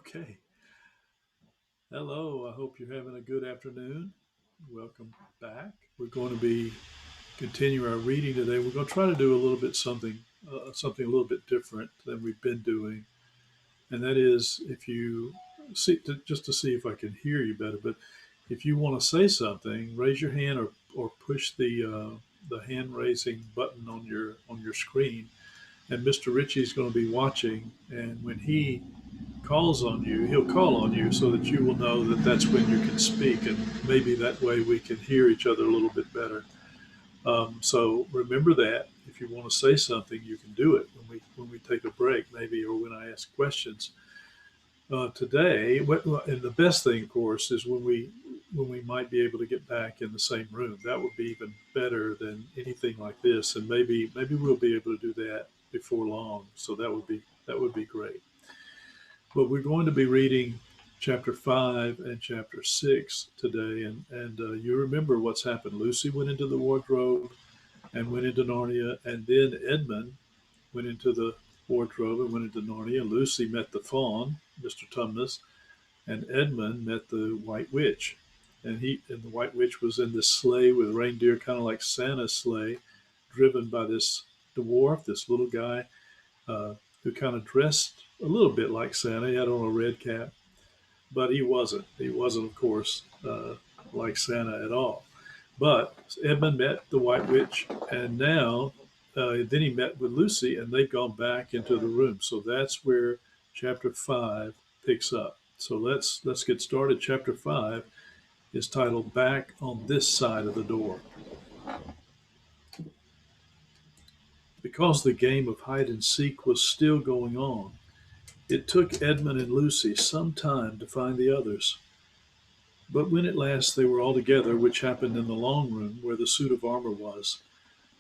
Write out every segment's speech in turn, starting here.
Okay. Hello. I hope you're having a good afternoon. Welcome back. We're going to be continue our reading today. We're going to try to do a little bit something a little bit different than we've been doing, and that is if you see just to see if I can hear you better. But if you want to say something, raise your hand or push the hand raising button on your screen, and Mr. Ritchie's going to be watching, and when he calls on you, he'll call on you so that you will know that that's when you can speak, and maybe that way we can hear each other a little bit better. So remember that if you want to say something, you can do it when we take a break, maybe, or when I ask questions. Today, and the best thing, of course, is when we might be able to get back in the same room. That would be even better than anything like this, and maybe we'll be able to do that before long. So that would be great. But we're going to be reading chapter 5 and chapter 6 today. And you remember what's happened. Lucy went into the wardrobe and went into Narnia. And then Edmund went into the wardrobe and went into Narnia. Lucy met the faun, Mr. Tumnus, and Edmund met the White Witch. And the White Witch was in this sleigh with reindeer, kind of like Santa's sleigh, driven by this dwarf, this little guy, who kind of dressed a little bit like Santa. He had on a red cap, but he wasn't. He wasn't, of course, like Santa at all. But Edmund met the White Witch, and now then he met with Lucy, and they've gone back into the room. So that's where chapter 5 picks up. So let's get started. Chapter 5 is titled "Back on This Side of the Door." Because the game of hide and seek was still going on, it took Edmund and Lucy some time to find the others. But when at last they were all together, which happened in the long room where the suit of armor was,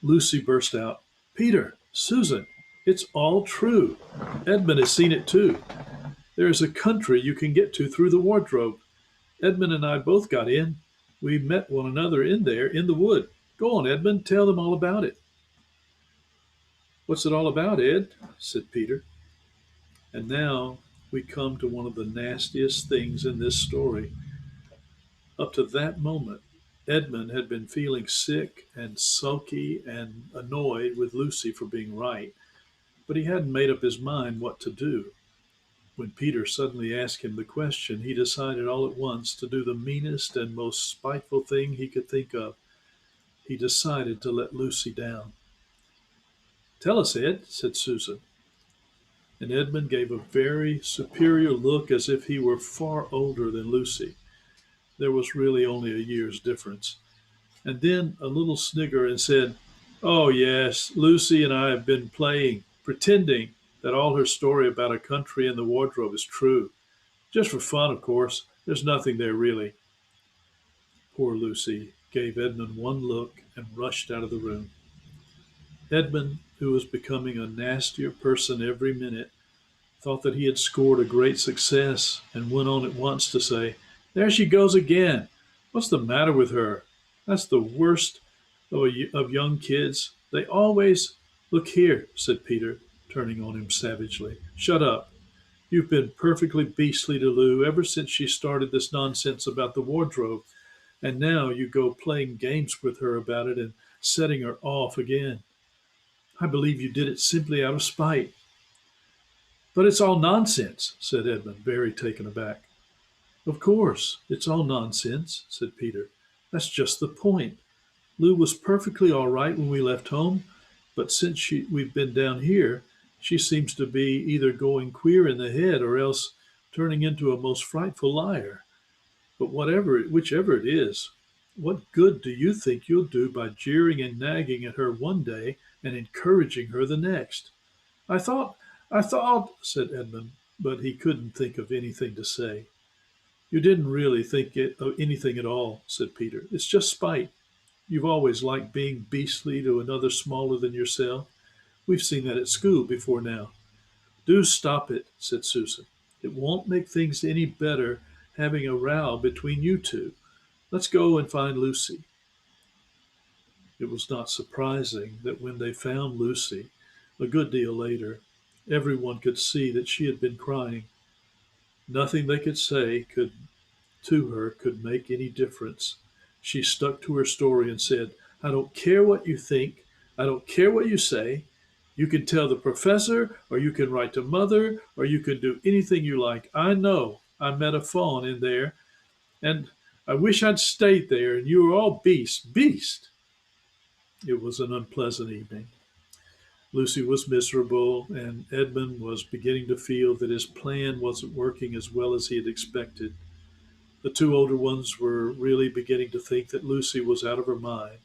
Lucy burst out, "Peter, Susan, it's all true. Edmund has seen it too. There is a country you can get to through the wardrobe. Edmund and I both got in. We met one another in there in the wood. Go on, Edmund, tell them all about it." "What's it all about, Ed?" said Peter. And now we come to one of the nastiest things in this story. Up to that moment, Edmund had been feeling sick and sulky and annoyed with Lucy for being right, but he hadn't made up his mind what to do. When Peter suddenly asked him the question, he decided all at once to do the meanest and most spiteful thing he could think of. He decided to let Lucy down. "Tell us, Ed," said Susan. And Edmund gave a very superior look as if he were far older than Lucy. There was really only a year's difference. And then a little snigger and said, "Oh, yes, Lucy and I have been playing, pretending that all her story about a country in the wardrobe is true. Just for fun, of course. There's nothing there really." Poor Lucy gave Edmund one look and rushed out of the room. Edmund, who was becoming a nastier person every minute, thought that he had scored a great success, and went on at once to say, "There she goes again. What's the matter with her? That's the worst of young kids. They always—" "Look here," said Peter, turning on him savagely. "Shut up. You've been perfectly beastly to Lou ever since she started this nonsense about the wardrobe, and now you go playing games with her about it and setting her off again. I believe you did it simply out of spite." "But it's all nonsense," said Edmund, very taken aback. "Of course, it's all nonsense," said Peter. "That's just the point. Lou was perfectly all right when we left home, but since we've been down here, she seems to be either going queer in the head or else turning into a most frightful liar. But whichever it is, what good do you think you'll do by jeering and nagging at her one day and encouraging her the next?" I thought, said Edmund, but he couldn't think of anything to say. "You didn't really think of anything at all," said Peter. "It's just spite. You've always liked being beastly to another smaller than yourself. We've seen that at school before now." "Do stop it," said Susan. "It won't make things any better having a row between you two. Let's go and find Lucy." It was not surprising that when they found Lucy, a good deal later, everyone could see that she had been crying. Nothing they could say to her could make any difference. She stuck to her story and said, I don't care what you think. I don't care what you say. You can tell the professor, or you can write to mother, or you can do anything you like. I know I met a fawn in there, and I wish I'd stayed there, and you were all beast. It was an unpleasant evening. Lucy was miserable, and Edmund was beginning to feel that his plan wasn't working as well as he had expected. The two older ones were really beginning to think that Lucy was out of her mind.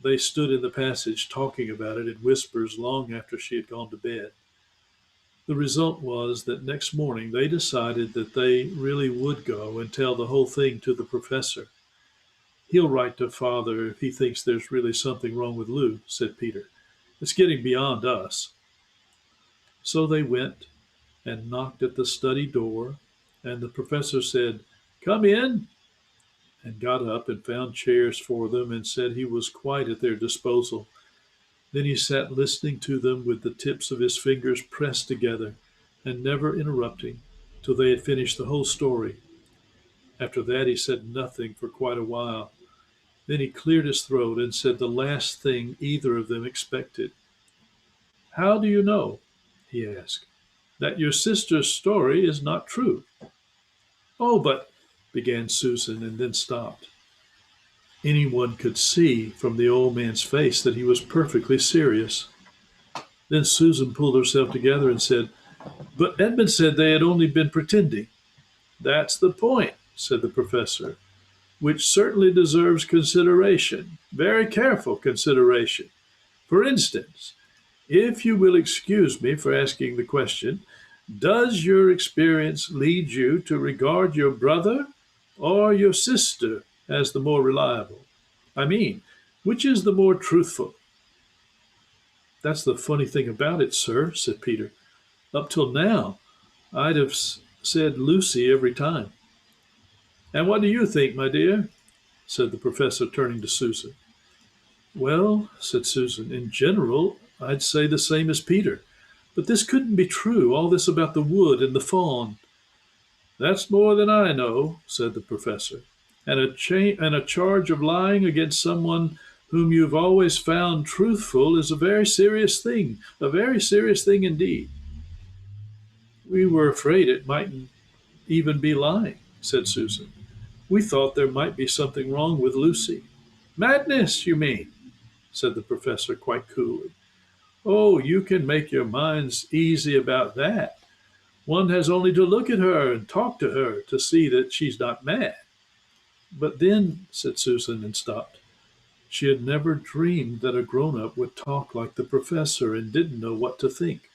They stood in the passage talking about it in whispers long after she had gone to bed. The result was that next morning they decided that they really would go and tell the whole thing to the professor. He'll write to father if he thinks there's really something wrong with Lou, said Peter. It's getting beyond us. So they went and knocked at the study door, and the professor said, Come in, and got up and found chairs for them and said he was quite at their disposal. Then he sat listening to them with the tips of his fingers pressed together and never interrupting till they had finished the whole story. After that, he said nothing for quite a while. Then he cleared his throat and said the last thing either of them expected. How do you know, he asked, that your sister's story is not true? Oh, but, began Susan and then stopped. Anyone could see from the old man's face that he was perfectly serious. Then Susan pulled herself together and said, But Edmund said they had only been pretending. That's the point, said the professor, which certainly deserves consideration, very careful consideration. For instance, if you will excuse me for asking the question, does your experience lead you to regard your brother or your sister as the more reliable? I mean, which is the more truthful? That's the funny thing about it, sir, said Peter. Up till now, I'd have said Lucy every time. And what do you think, my dear? Said the professor, turning to Susan. Well, said Susan, in general, I'd say the same as Peter. But this couldn't be true, all this about the wood and the fawn. That's more than I know, said the professor. And a charge of lying against someone whom you've always found truthful is a very serious thing indeed. We were afraid it mightn't even be lying, said Susan. We thought there might be something wrong with Lucy. Madness, you mean, said the professor quite coolly. Oh, you can make your minds easy about that. One has only to look at her and talk to her to see that she's not mad. But then, said Susan and stopped. She had never dreamed that a grown-up would talk like the professor and didn't know what to think.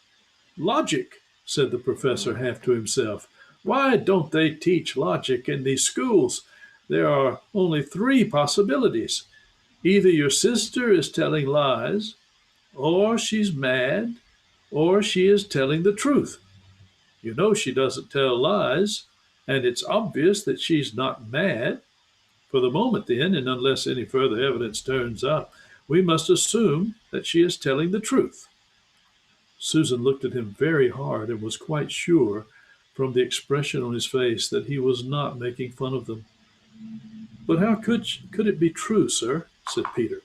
Logic, said the professor half to himself. Why don't they teach logic in these schools? There are only three possibilities. Either your sister is telling lies, or she's mad, or she is telling the truth. You know she doesn't tell lies, and it's obvious that she's not mad. For the moment, then, and unless any further evidence turns up, we must assume that she is telling the truth. Susan looked at him very hard and was quite sure, from the expression on his face, that he was not making fun of them. But how could it be true, sir? Said Peter.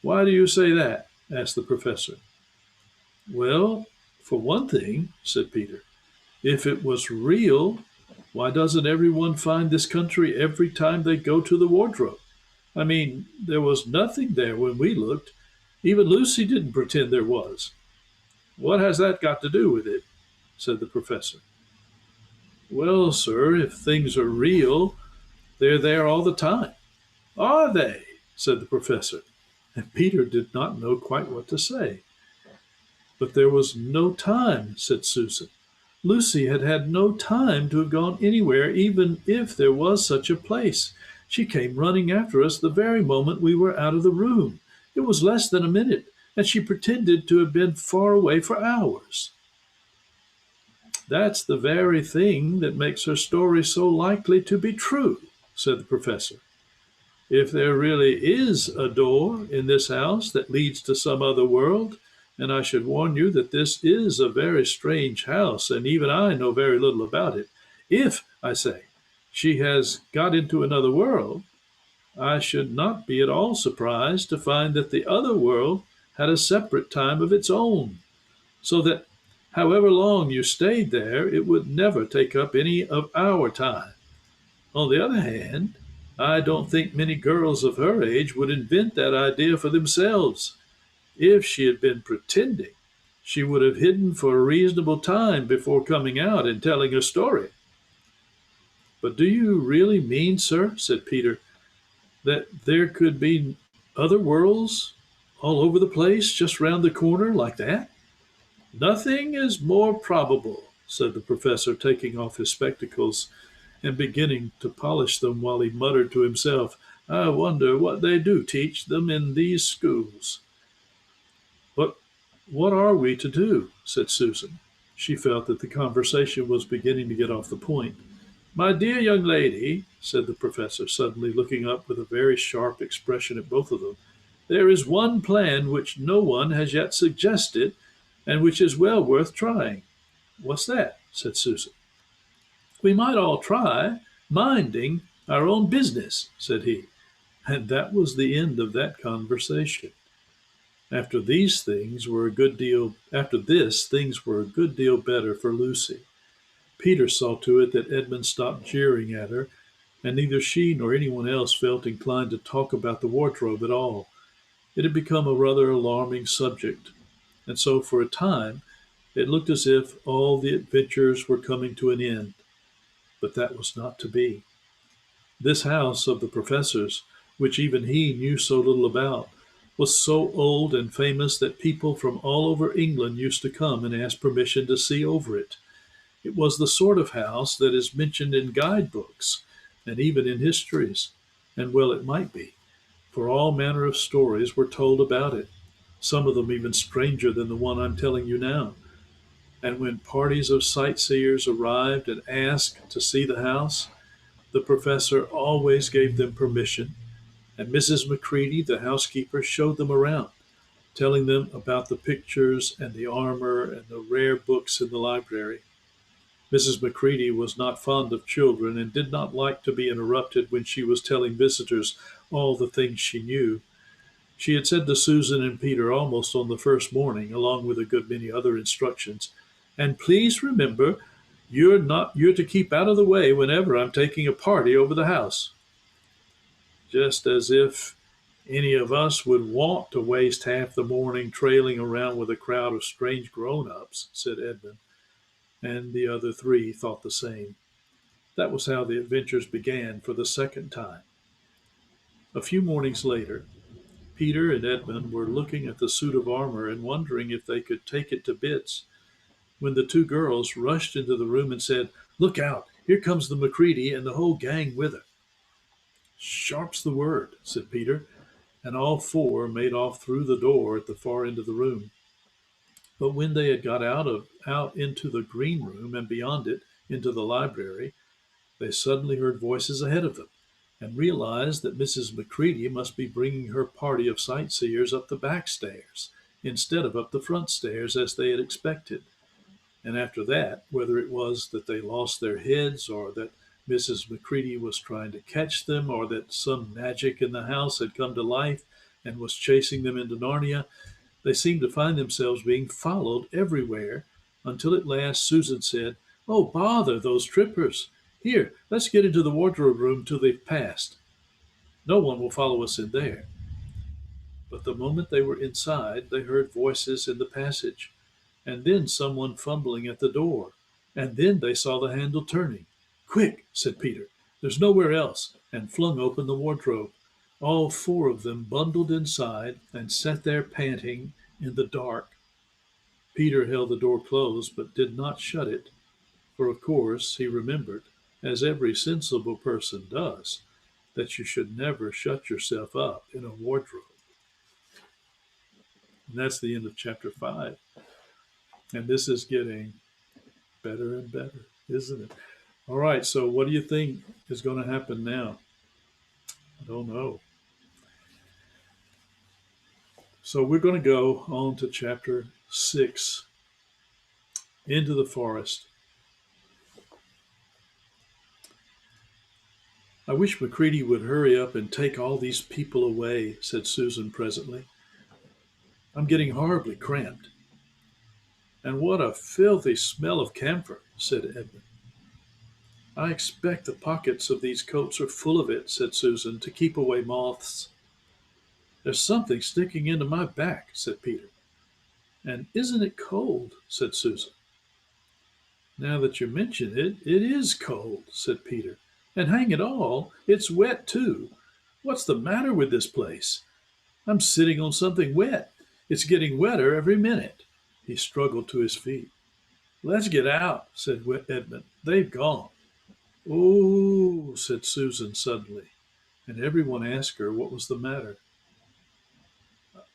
Why do you say that? Asked the professor. Well, for one thing, said Peter, if it was real, why doesn't everyone find this country every time they go to the wardrobe? I mean, there was nothing there when we looked. Even Lucy didn't pretend there was. What has that got to do with it? Said the professor. Well, sir, if things are real, they're there all the time. Are they? Said the professor. And Peter did not know quite what to say. But there was no time, said Susan. Lucy had had no time to have gone anywhere, even if there was such a place. She came running after us the very moment we were out of the room. It was less than a minute, and she pretended to have been far away for hours. That's the very thing that makes her story so likely to be true, said the professor. If there really is a door in this house that leads to some other world, and I should warn you that this is a very strange house, and even I know very little about it. If, I say, she has got into another world, I should not be at all surprised to find that the other world had a separate time of its own, so that however long you stayed there, it would never take up any of our time. On the other hand, I don't think many girls of her age would invent that idea for themselves. If she had been pretending, she would have hidden for a reasonable time before coming out and telling her story. But do you really mean, sir, said Peter, that there could be other worlds all over the place, just round the corner like that? Nothing is more probable, said the professor, taking off his spectacles and beginning to polish them while he muttered to himself, I wonder what they do teach them in these schools. But what are we to do? Said Susan. She felt that the conversation was beginning to get off the point. My dear young lady, said the professor, suddenly looking up with a very sharp expression at both of them, there is one plan which no one has yet suggested, and which is well worth trying. What's that? Said Susan. We might all try minding our own business, said he. And that was the end of that conversation. After this, things were a good deal better for Lucy. Peter saw to it that Edmund stopped jeering at her, and neither she nor anyone else felt inclined to talk about the wardrobe at all. It had become a rather alarming subject, and so for a time it looked as if all the adventures were coming to an end. But that was not to be. This house of the professor's, which even he knew so little about, was so old and famous that people from all over England used to come and ask permission to see over it. It was the sort of house that is mentioned in guidebooks and even in histories, and well it might be, for all manner of stories were told about it, some of them even stranger than the one I'm telling you now. And when parties of sightseers arrived and asked to see the house, the professor always gave them permission, and Mrs. Macready, the housekeeper, showed them around, telling them about the pictures and the armor and the rare books in the library. Mrs. Macready was not fond of children and did not like to be interrupted when she was telling visitors all the things she knew. She had said to Susan and Peter almost on the first morning, along with a good many other instructions, and please remember, you're to keep out of the way whenever I'm taking a party over the house. Just as if any of us would want to waste half the morning trailing around with a crowd of strange grown-ups, said Edmund, and the other three thought the same. That was how the adventures began for the second time. A few mornings later, Peter and Edmund were looking at the suit of armor and wondering if they could take it to bits, when the two girls rushed into the room and said, Look out, here comes the Macready and the whole gang with her. Sharp's the word, said Peter, and all four made off through the door at the far end of the room. But when they had got out into the green room and beyond it into the library, they suddenly heard voices ahead of them, and realized that Mrs. Macready must be bringing her party of sightseers up the back stairs instead of up the front stairs as they had expected. And after that, whether it was that they lost their heads, or that Mrs. Macready was trying to catch them, or that some magic in the house had come to life and was chasing them into Narnia, they seemed to find themselves being followed everywhere, until at last Susan said, Oh, bother those trippers. Here, let's get into the wardrobe room till they've passed. No one will follow us in there. But the moment they were inside, they heard voices in the passage, and then someone fumbling at the door, and then they saw the handle turning. Quick, said Peter, there's nowhere else, and flung open the wardrobe. All four of them bundled inside and sat there panting in the dark. Peter held the door closed, but did not shut it, for of course he remembered, as every sensible person does, that you should never shut yourself up in a wardrobe. And that's the end of chapter 5. And this is getting better and better, isn't it? All right, so what do you think is going to happen now? I don't know. So we're going to go on to chapter 6, Into the Forest. I wish Macready would hurry up and take all these people away, said Susan presently. I'm getting horribly cramped. And what a filthy smell of camphor, said Edmund. I expect the pockets of these coats are full of it, said Susan, to keep away moths. There's something sticking into my back, said Peter. And isn't it cold, said Susan. Now that you mention it, it is cold, said Peter. And hang it all, it's wet too. What's the matter with this place? I'm sitting on something wet. It's getting wetter every minute. He struggled to his feet. Let's get out, said Edmund. They've gone. Oh, said Susan suddenly, and everyone asked her what was the matter.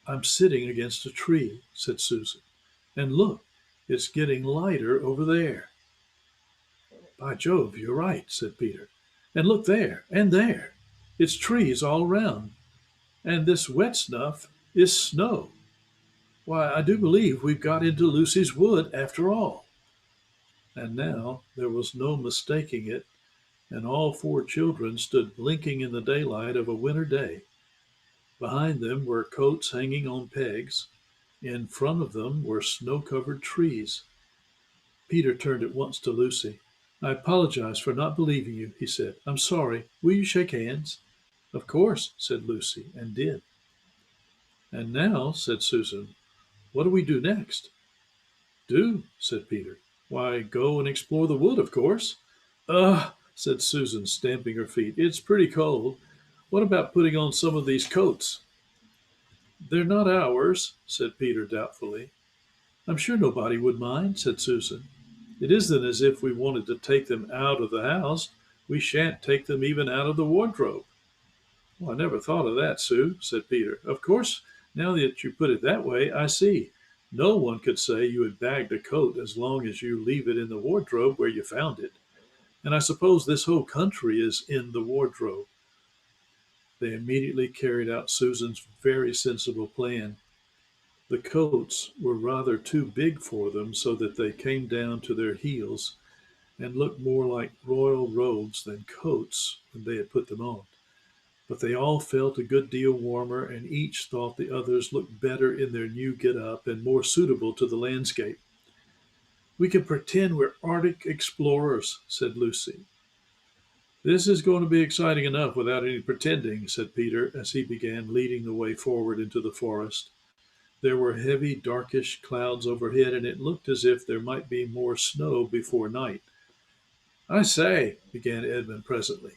I'm sitting against a tree, said Susan. And look, it's getting lighter over there. By Jove, you're right, said Peter. And look there, and there. It's trees all around. And this wet stuff is snow. Why, I do believe we've got into Lucy's wood after all. And now there was no mistaking it, and all four children stood blinking in the daylight of a winter day. Behind them were coats hanging on pegs. In front of them were snow-covered trees. Peter turned at once to Lucy. I apologize for not believing you, he said. I'm sorry. Will you shake hands? Of course, said Lucy, and did. And now, said Susan, what do we do next? Do, said Peter. Why, go and explore the wood, of course. Ugh, said Susan, stamping her feet. It's pretty cold. What about putting on some of these coats? They're not ours, said Peter doubtfully. I'm sure nobody would mind, said Susan. It isn't as if we wanted to take them out of the house. We shan't take them even out of the wardrobe. Well, I never thought of that, Sue, said Peter. Of course, now that you put it that way, I see. No one could say you had bagged a coat as long as you leave it in the wardrobe where you found it. And I suppose this whole country is in the wardrobe. They immediately carried out Susan's very sensible plan. The coats were rather too big for them, so that they came down to their heels and looked more like royal robes than coats when they had put them on. But they all felt a good deal warmer, and each thought the others looked better in their new get-up and more suitable to the landscape. We can pretend we're Arctic explorers, said Lucy. This is going to be exciting enough without any pretending, said Peter, as he began leading the way forward into the forest. There were heavy, darkish clouds overhead, and it looked as if there might be more snow before night. I say, began Edmund presently,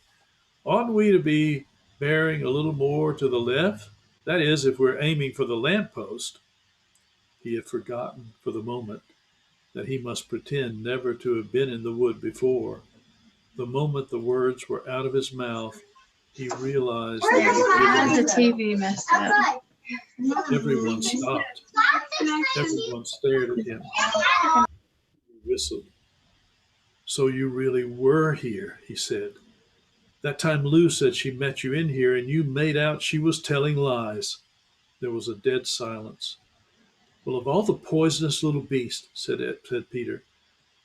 oughtn't we to be bearing a little more to the left? That is, if we're aiming for the lamp-post. He had forgotten for the moment that he must pretend never to have been in the wood before. The moment the words were out of his mouth, he realized that the TV messed up. Everyone stopped. Everyone stared at him. He whistled. So you really were here, he said. That time Lou said she met you in here and you made out she was telling lies. There was a dead silence. Well, of all the poisonous little beast, said Peter,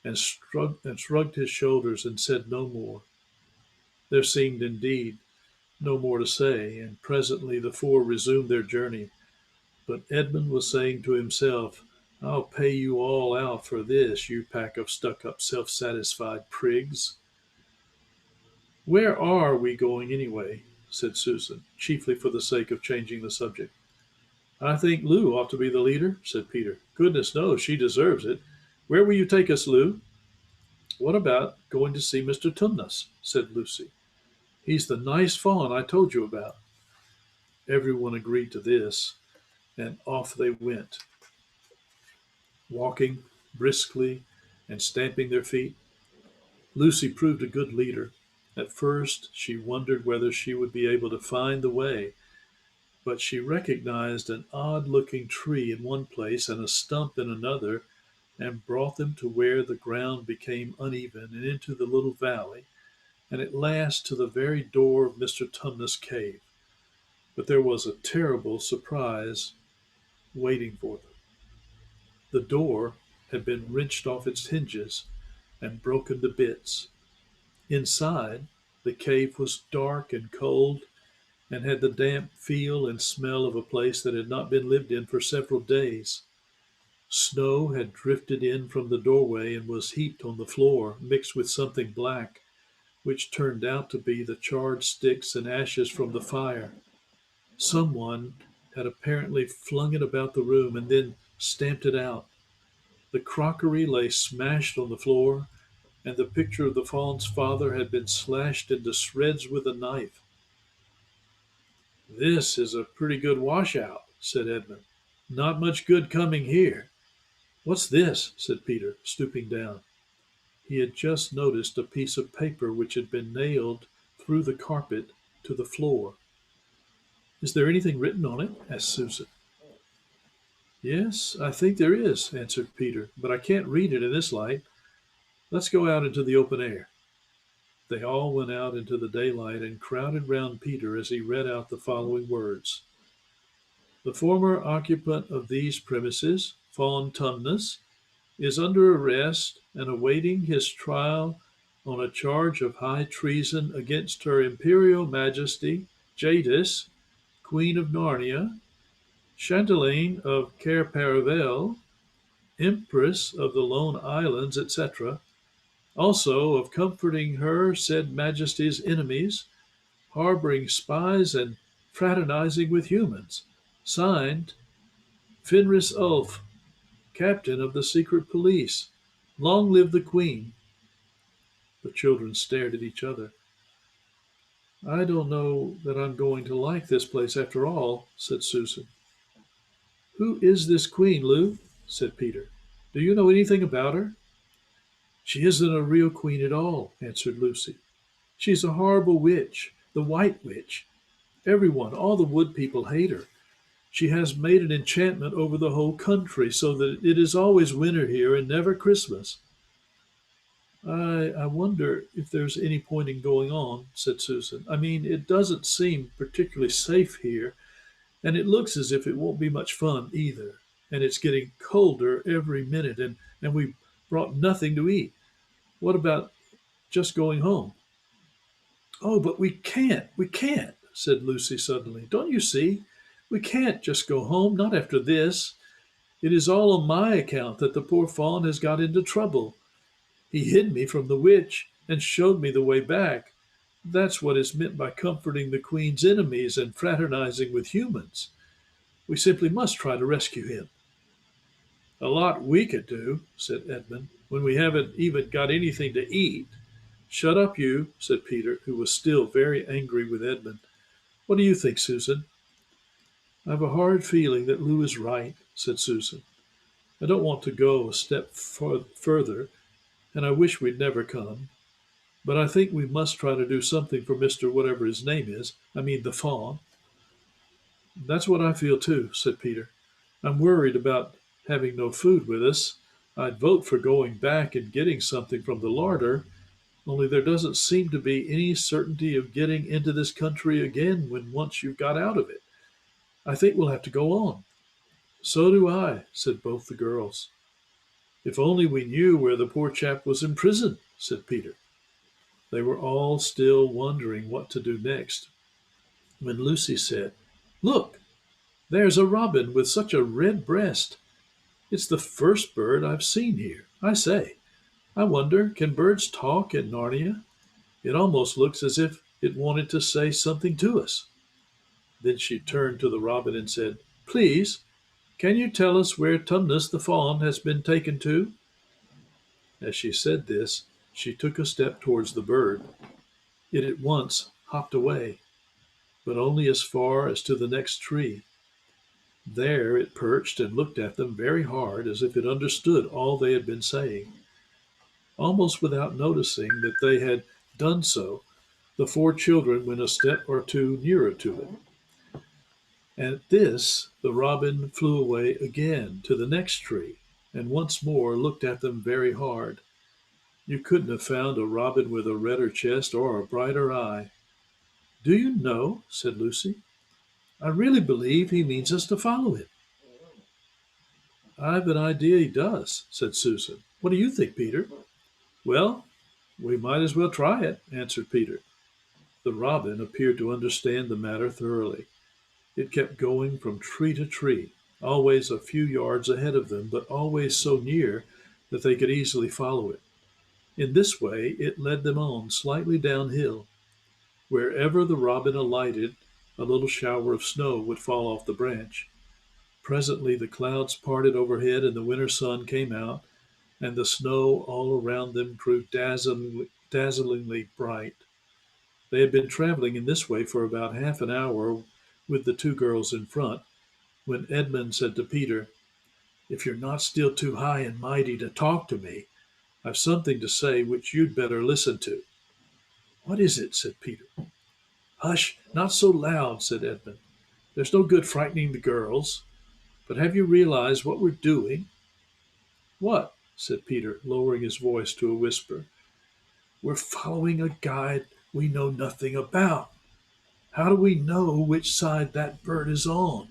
and shrugged his shoulders and said no more. There seemed indeed no more to say, and presently the four resumed their journey. But Edmund was saying to himself, I'll pay you all out for this, you pack of stuck-up, self-satisfied prigs. Where are we going anyway? Said Susan, chiefly for the sake of changing the subject. I think Lou ought to be the leader, said Peter. Goodness knows she deserves it. Where will you take us, Lou? What about going to see Mr. Tumnus? Said Lucy. He's the nice fawn I told you about. Everyone agreed to this, and off they went, walking briskly and stamping their feet. Lucy proved a good leader. At first, she wondered whether she would be able to find the way, but she recognized an odd-looking tree in one place and a stump in another, and brought them to where the ground became uneven and into the little valley, and at last to the very door of Mr. Tumnus' cave. But there was a terrible surprise waiting for them. The door had been wrenched off its hinges and broken to bits. Inside The cave was dark and cold, and had the damp feel and smell of a place that had not been lived in for several days. Snow had drifted in from the doorway and was heaped on the floor, mixed with something black, which turned out to be the charred sticks and ashes from the fire. Someone had apparently flung it about the room and then stamped it out. The crockery lay smashed on the floor, and the picture of the fawn's father had been slashed into shreds with a knife. "This is a pretty good washout," said Edmund. "Not much good coming here." "What's this?" said Peter, stooping down. He had just noticed a piece of paper which had been nailed through the carpet to the floor. "Is there anything written on it?" asked Susan. "Yes, I think there is," answered Peter, "but I can't read it in this light. Let's go out into the open air." They all went out into the daylight and crowded round Peter as he read out the following words: "The former occupant of these premises, Fawn Tumnus, is under arrest and awaiting his trial on a charge of high treason against Her Imperial Majesty Jadis, Queen of Narnia, Chatelaine of Cair Paravel, Empress of the Lone Islands, etc., also of comforting her said Majesty's enemies, harboring spies, and fraternizing with humans. Signed, Fenris Ulf, Captain of the Secret Police. Long live the Queen." The children stared at each other. "I don't know that I'm going to like this place after all," said Susan. "Who is this Queen, Lou?" said Peter. "Do you know anything about her?" "She isn't a real queen at all," answered Lucy. "She's a horrible witch, the White Witch. Everyone, all the wood people, hate her. She has made an enchantment over the whole country so that it is always winter here and never Christmas." I wonder if there's any point in going on," said Susan. "I mean, it doesn't seem particularly safe here, and it looks as if it won't be much fun either. And it's getting colder every minute, and we brought nothing to eat. What about just going home?" "Oh, but we can't," said Lucy suddenly. "Don't you see? We can't just go home, not after this. It is all on my account that the poor fawn has got into trouble. He hid me from the witch and showed me the way back. That's what is meant by comforting the Queen's enemies and fraternizing with humans. We simply must try to rescue him." "A lot we could do," said Edmund, "when we haven't even got anything to eat." "Shut up, you," said Peter, who was still very angry with Edmund. "What do you think, Susan?" "I've a hard feeling that Lou is right," said Susan. "I don't want to go a step further, and I wish we'd never come. But I think we must try to do something for Mr. Whatever his name is. I mean, the fawn." "That's what I feel too," said Peter. "I'm worried about having no food with us. I'd vote for going back and getting something from the larder, only there doesn't seem to be any certainty of getting into this country again when once you've got out of it. I think we'll have to go on." "So do I," said both the girls. "If only we knew where the poor chap was in prison," said Peter. They were all still wondering what to do next, when Lucy said, "Look, there's a robin with such a red breast. It's the first bird I've seen here. I say, I wonder, can birds talk in Narnia? It almost looks as if it wanted to say something to us." Then she turned to the robin and said, "Please, can you tell us where Tumnus the fawn has been taken to?" As she said this, she took a step towards the bird. It at once hopped away, but only as far as to the next tree. There it perched and looked at them very hard, as if it understood all they had been saying. Almost without noticing that they had done so, the four children went a step or two nearer to it. At this, the robin flew away again to the next tree, and once more looked at them very hard. You couldn't have found a robin with a redder chest or a brighter eye. "Do you know," said Lucy, "I really believe he means us to follow him." "I've an idea he does," said Susan. "What do you think, Peter?" "Well, we might as well try it," answered Peter. The robin appeared to understand the matter thoroughly. It kept going from tree to tree, always a few yards ahead of them, but always so near that they could easily follow it. In this way it led them on, slightly downhill. Wherever the robin alighted, a little shower of snow would fall off the branch. Presently the clouds parted overhead and the winter sun came out, and the snow all around them grew dazzlingly bright. They had been traveling in this way for about half an hour with the two girls in front, when Edmund said to Peter, "If you're not still too high and mighty to talk to me, I've something to say which you'd better listen to." "What is it?" said Peter. "Hush, not so loud," said Edmund. "There's no good frightening the girls. But have you realized what we're doing?" "What?" said Peter, lowering his voice to a whisper. "We're following a guide we know nothing about. How do we know which side that bird is on?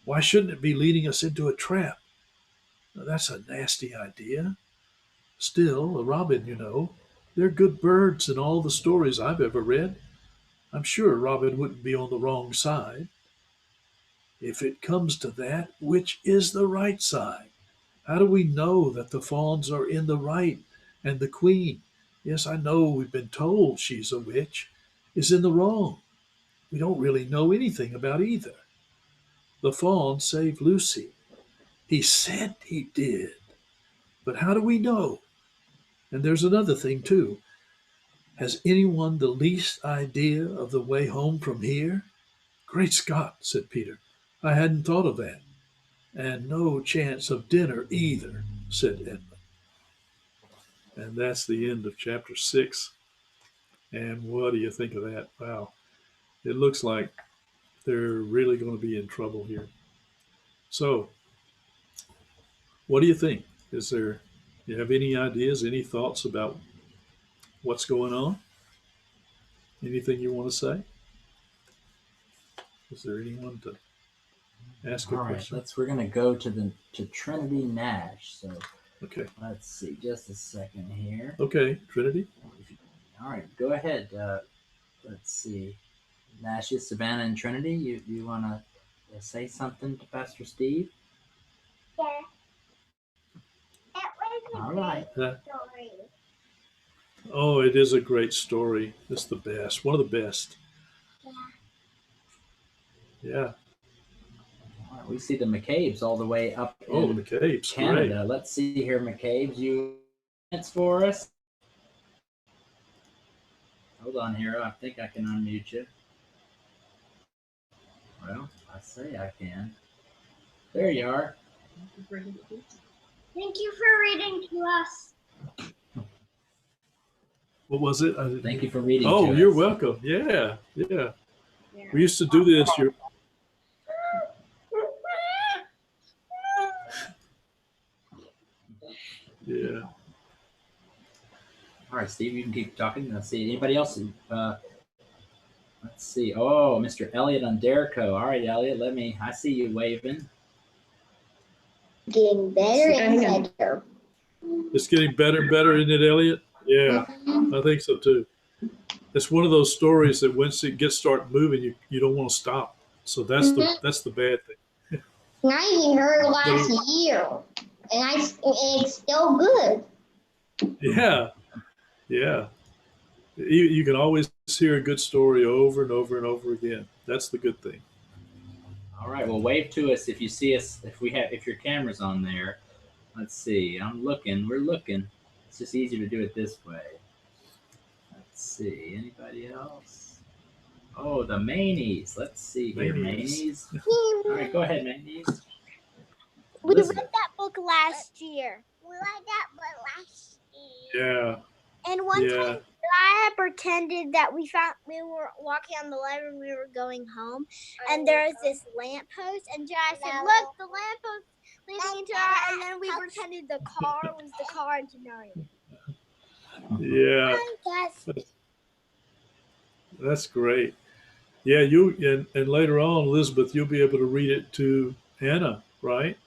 Why shouldn't it be leading us into a trap? Now, that's a nasty idea. Still, a robin, you know. They're good birds in all the stories I've ever read. I'm sure a robin wouldn't be on the wrong side. If it comes to that, which is the right side? How do we know that the fawns are in the right and the queen, yes, I know we've been told she's a witch, is in the wrong? We don't really know anything about either. The fawn saved Lucy. He said he did. But how do we know? And there's another thing, too. Has anyone the least idea of the way home from here?" "Great Scott," said Peter. "I hadn't thought of that." "And no chance of dinner either," said Edmund. And that's the end of chapter 6. And what do you think of that? Wow. It looks like they're really going to be in trouble here. So, what do you think? You have any ideas, any thoughts about what's going on? Anything you want to say? Is there anyone to ask a All right, question? we're gonna go to Trinity Nash. So Okay. let's see, just a second here. Okay, Trinity. All right, go ahead. Let's see, Nash, Savannah, and Trinity. You wanna say something to Pastor Steve? Yeah. That was a All right. great story. Oh, it is a great story. It's the best. One of the best. Yeah. All right, we see the McCabe's all the way up Oh, in the McCabe's Canada. great. Let's see here, McCabe's. You it's for us. Hold on here. I think I can unmute you. Well, I say I can. There you are. Thank you for reading to us. What was it? Thank you for reading. Oh, to you're us. welcome. Yeah. We used to do this. Yeah. All right, Steve, you can keep talking. Let's see. Anybody else? Let's see. Oh, Mr. Elliot on Derrico. All right, Elliot, I see you waving. Getting better and better. It's getting better and better, isn't it, Elliot? Yeah, I think so too. It's one of those stories that once it gets start moving, you don't want to stop. So that's the bad thing. I even heard last year, and it's still good. Yeah. You can always hear a good story over and over and over again. That's the good thing. All right. Well, wave to us if you see us. If your camera's on there. Let's see. I'm looking. We're looking. It's just easier to do it this way. Let's see. Anybody else? Oh, the Manies. Let's see here, Manies. All right, go ahead, Manies. We read that book last year. We read that book last year. Yeah. And one time I had pretended that we were walking on the ladder and we were going home. And there was this lamppost. And I said, "Look, the lamppost leading into our," and then we pretended the car was the car into Narnia. Yeah. That's great. Yeah, and later on, Elizabeth, you'll be able to read it to Hannah, right?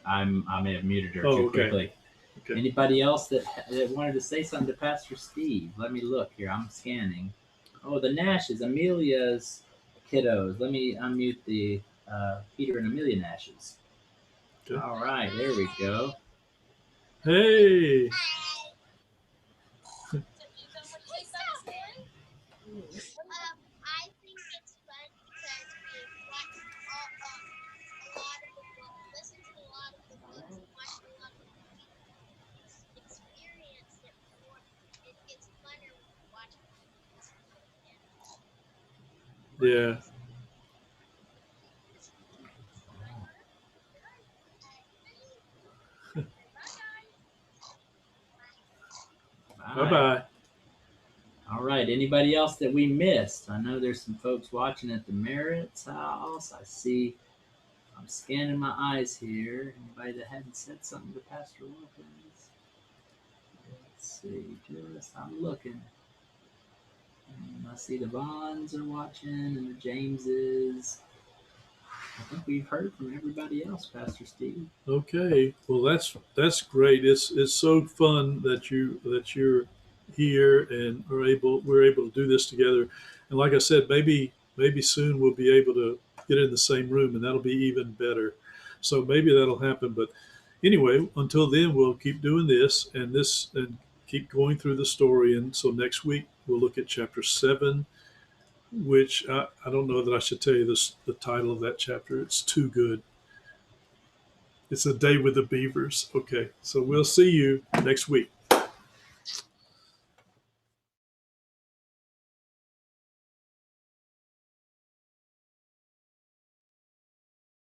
I may have muted her Oh, too okay. quickly. Okay. Anybody else that wanted to say something to Pastor Steve? Let me look here. I'm scanning. Oh, the Nashes, Amelia's kiddos. Let me unmute the Peter and Amelia Nashes. Okay. All right, there we go. Hey. I think it's fun because we watch a lot of the books, listen to a lot of the books, and watch a lot of the movies. Experience it before. It gets funner when you watch it again. Yeah. Bye Bye. bye. All right, anybody else that we missed? I know there's some folks watching at the Merritt's house. I see. I'm scanning my eyes here. Anybody that hadn't said something to Pastor Wilkins? Let's see. Just I'm looking. I see the Bonds are watching and the Jameses. I think we've heard from everybody else, Pastor Steve. Okay. Well, that's great. It's so fun that you're here and we're able to do this together. And like I said, maybe soon we'll be able to get in the same room, and that'll be even better. So maybe that'll happen. But anyway, until then, we'll keep doing this and keep going through the story. And so next week we'll look at chapter 7, which I don't know that I should tell you the title of that chapter. It's too good. It's a day with the beavers. Okay, so we'll see you next week.